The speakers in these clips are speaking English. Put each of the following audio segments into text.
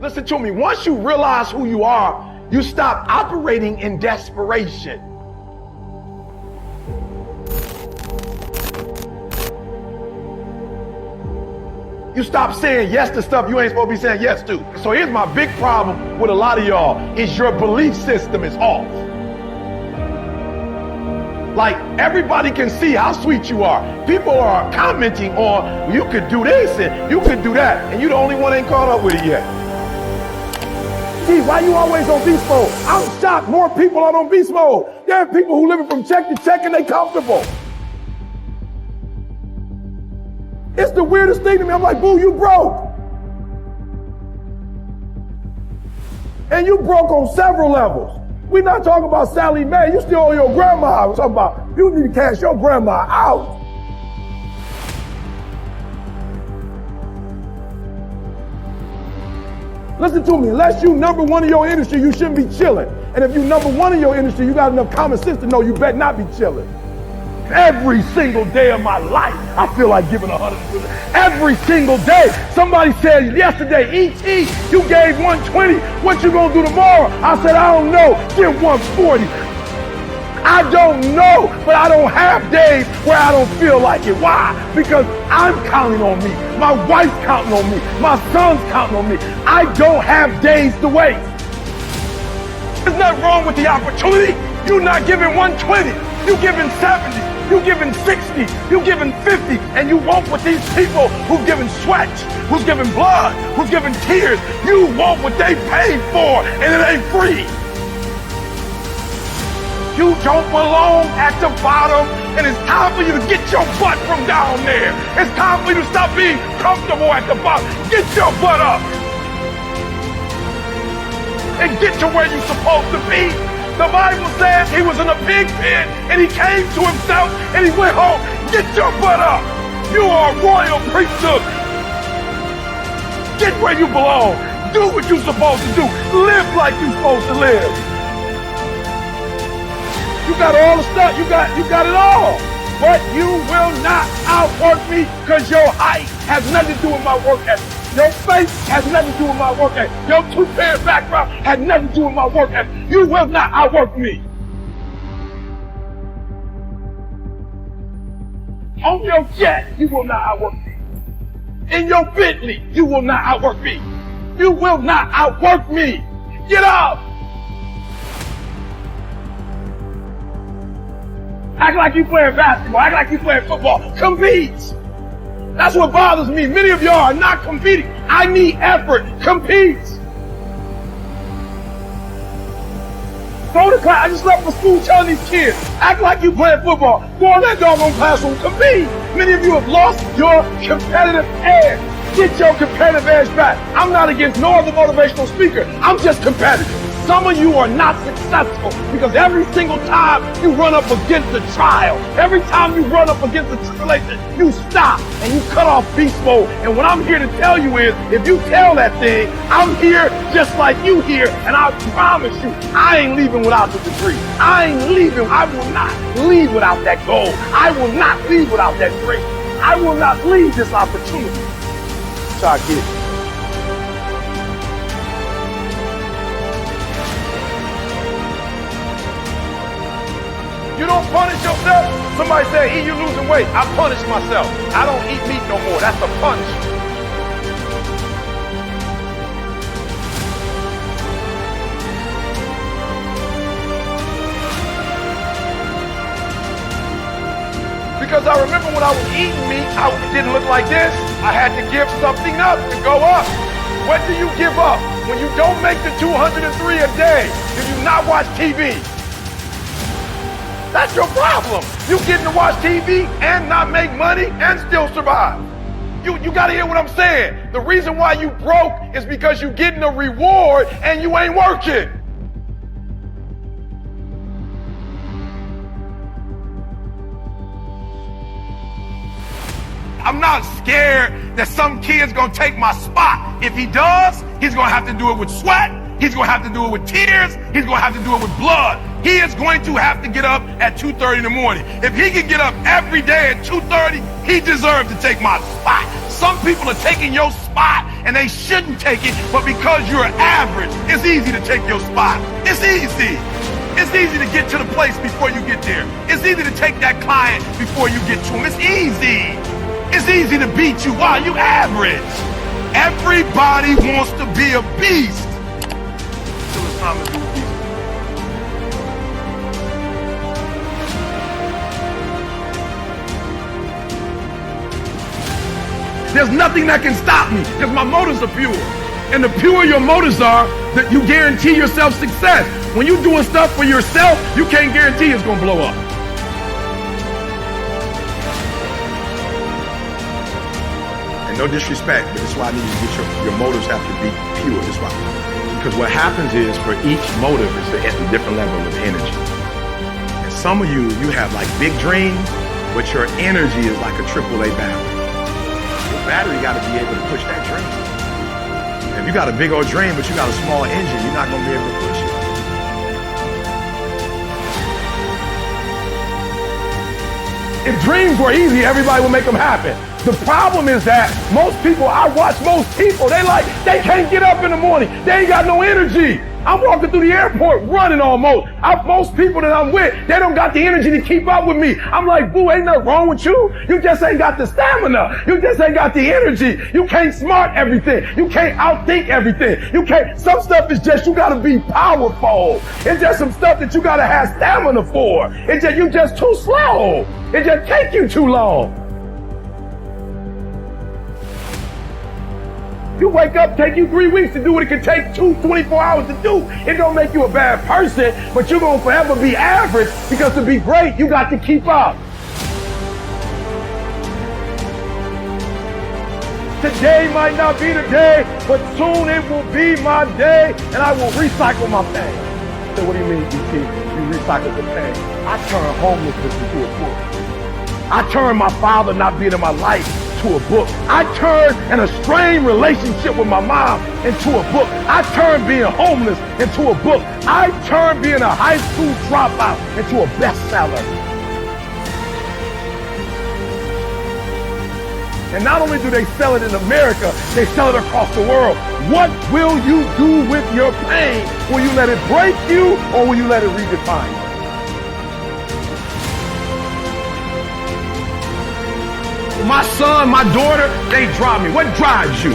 Listen to me. Once you realize who you are, you stop operating in desperation. You stop saying yes to stuff you ain't supposed to be saying yes to. So here's my big problem with a lot of y'all is your belief system is off. Like, everybody can see how sweet you are. People are commenting on, you could do this and you could do that, and you the only one ain't caught up with it yet. Gee, why you always on beast mode? I'm shocked more people are on beast mode. There are people who living from check to check and they comfortable. It's the weirdest thing to me. I'm like, boo, you broke. And you broke on several levels. We're not talking about Sally Mae. You still owe your grandma. We're talking about you need to cash your grandma out. Listen to me. Unless you number one in your industry, you shouldn't be chilling. And if you number one in your industry, you got enough common sense to know you better not be chilling. Every single day of my life, I feel like giving 100%. Every single day. Somebody said yesterday, E.T., you gave 120. What you gonna do tomorrow? I said, I don't know. Give 140. I don't know, but I don't have days where I don't feel like it. Why? Because I'm counting on me. My wife's counting on me. My son's counting on me. I don't have days to waste. There's nothing wrong with the opportunity. You're not giving 120. You giving 70. You giving 60, you giving 50, and you want what these people who've given sweat, who's giving blood, who's giving tears, you want what they paid for, and it ain't free. You don't belong at the bottom, and it's time for you to get your butt from down there. It's time for you to stop being comfortable at the bottom. Get your butt up and get to where you're supposed to be. The Bible says he was in a pig pen and he came to himself and he went home. Get your butt up. You are a royal priesthood. Get where you belong. Do what you're supposed to do. Live like you're supposed to live. You got all the stuff. You got it all. But you will not outwork me because your height has nothing to do with my work ethic. Your face has nothing to do with my work ethic. Your two-parent background has nothing to do with my work ethic. You will not outwork me. On your jet, you will not outwork me. In your Bentley, you will not outwork me. You will not outwork me. Get up. Act like you playing basketball. Act like you playing football. Compete. That's what bothers me. Many of y'all are not competing. I need effort. Compete. Go to class. I just left for school telling these kids, act like you playing football. Go in that doggone classroom. Compete. Many of you have lost your competitive edge. Get your competitive edge back. I'm not against no other motivational speaker. I'm just competitive. Some of you are not successful because every single time you run up against a trial, every time you run up against a tribulation, you stop and you cut off beast mode. And what I'm here to tell you is, if you tell that thing, I'm here just like you here, and I promise you, I ain't leaving without the degree. I ain't leaving. I will not leave without that goal. I will not leave without that dream. I will not leave this opportunity. So I get it. You don't punish yourself. Somebody say, E, you losing weight. I punish myself. I don't eat meat no more. That's a punishment. Because I remember when I was eating meat, I didn't look like this. I had to give something up to go up. What do you give up? When you don't make the 203 a day, do you not watch TV? That's your problem. You getting to watch TV and not make money and still survive. You gotta hear what I'm saying. The reason why you broke is because you getting a reward and you ain't working. I'm not scared that some kid's gonna take my spot. If he does, he's gonna have to do it with sweat. He's gonna have to do it with tears. He's gonna have to do it with blood. He is going to have to get up at 2:30 in the morning. If he can get up every day at 2:30, he deserves to take my spot. Some people are taking your spot and they shouldn't take it, but because you're average, it's easy to take your spot. It's easy. It's easy to get to the place before you get there. It's easy to take that client before you get to him. It's easy. It's easy to beat you. Why? You average. Everybody wants to be a beast. Till it's time to be a beast. There's nothing that can stop me because my motives are pure. And the purer your motives are, that you guarantee yourself success. When you're doing stuff for yourself, you can't guarantee it's gonna blow up. And no disrespect, but this is why I need you to get your motives have to be pure. This is why. Because what happens is for each motive is at a different level of energy. And some of you have like big dreams, but your energy is like a AAA battery. Your battery got to be able to push that dream. If you got a big old dream, but you got a small engine, you're not going to be able to push it. If dreams were easy, everybody would make them happen. The problem is that most people, I watch most people, they can't get up in the morning. They ain't got no energy. I'm walking through the airport running almost. Most people that I'm with, they don't got the energy to keep up with me. I'm like, boo, ain't nothing wrong with you. You just ain't got the stamina. You just ain't got the energy. You can't smart everything. You can't outthink everything. Some stuff is just, you gotta be powerful. It's just some stuff that you gotta have stamina for. It's just, you just too slow. It just take you too long. You wake up, take you 3 weeks to do what it can take 24 hours to do. It don't make you a bad person, but you're gonna forever be average because to be great, you got to keep up. Today might not be the day, but soon it will be my day, and I will recycle my pain. So what do you mean, DT? You recycle the pain? I turn homelessness into a book. I turn my father not being in my life to a book. I turned an estranged relationship with my mom into a book. I turned being homeless into a book. I turned being a high school dropout into a bestseller. And not only do they sell it in America, they sell it across the world. What will you do with your pain? Will you let it break you or will you let it redefine you? My son, my daughter, they drive me. What drives you?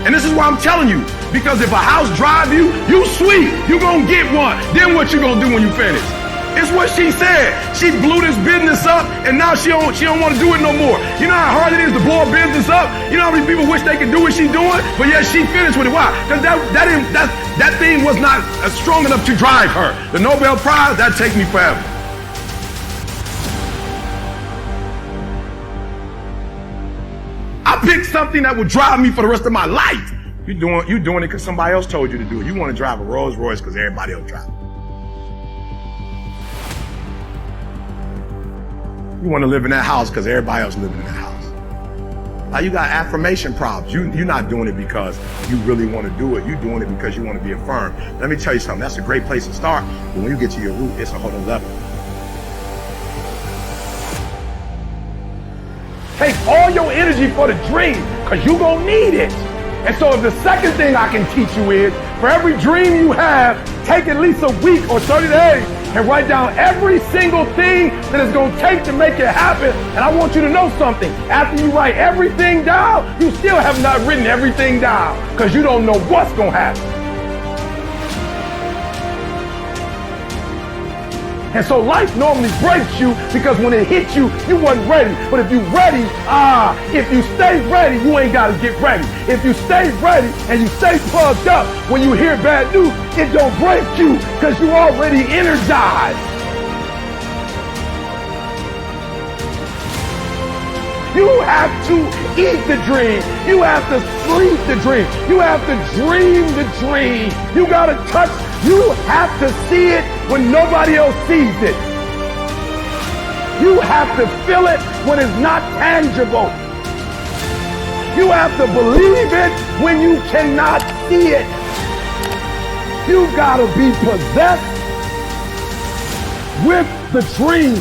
And this is why I'm telling you, because if a house drives you, you sweet, you gonna get one. Then what you gonna do when you finish? It's what she said. She blew this business up and now she don't want to do it no more. You know how hard it is to blow a business up? You know how many people wish they could do what she's doing? But yet she finished with it. Why? Because that thing was not strong enough to drive her. The Nobel Prize, that take me forever. Pick something that will drive me for the rest of my life. You're doing it because somebody else told you to do it. You want to drive a Rolls Royce because everybody else drives it. You want to live in that house because everybody else living in that house. Now you got affirmation problems. You're not doing it because you really want to do it. You're doing it because you want to be affirmed. Let me tell you something. That's a great place to start. But when you get to your root, it's a whole other level. Take all your energy for the dream, because you're going to need it. And so if the second thing I can teach you is, for every dream you have, take at least a week or 30 days and write down every single thing that it's going to take to make it happen. And I want you to know something. After you write everything down, you still have not written everything down, because you don't know what's going to happen. And so life normally breaks you because when it hits you, you wasn't ready. But if you ready, if you stay ready, you ain't got to get ready. If you stay ready and you stay plugged up, when you hear bad news, it don't break you because you already energized. You have to eat the dream. You have to sleep the dream. You have to dream the dream. You got to touch. You have to see it when nobody else sees it. You have to feel it when it's not tangible. You have to believe it when you cannot see it. You got to be possessed with the dream.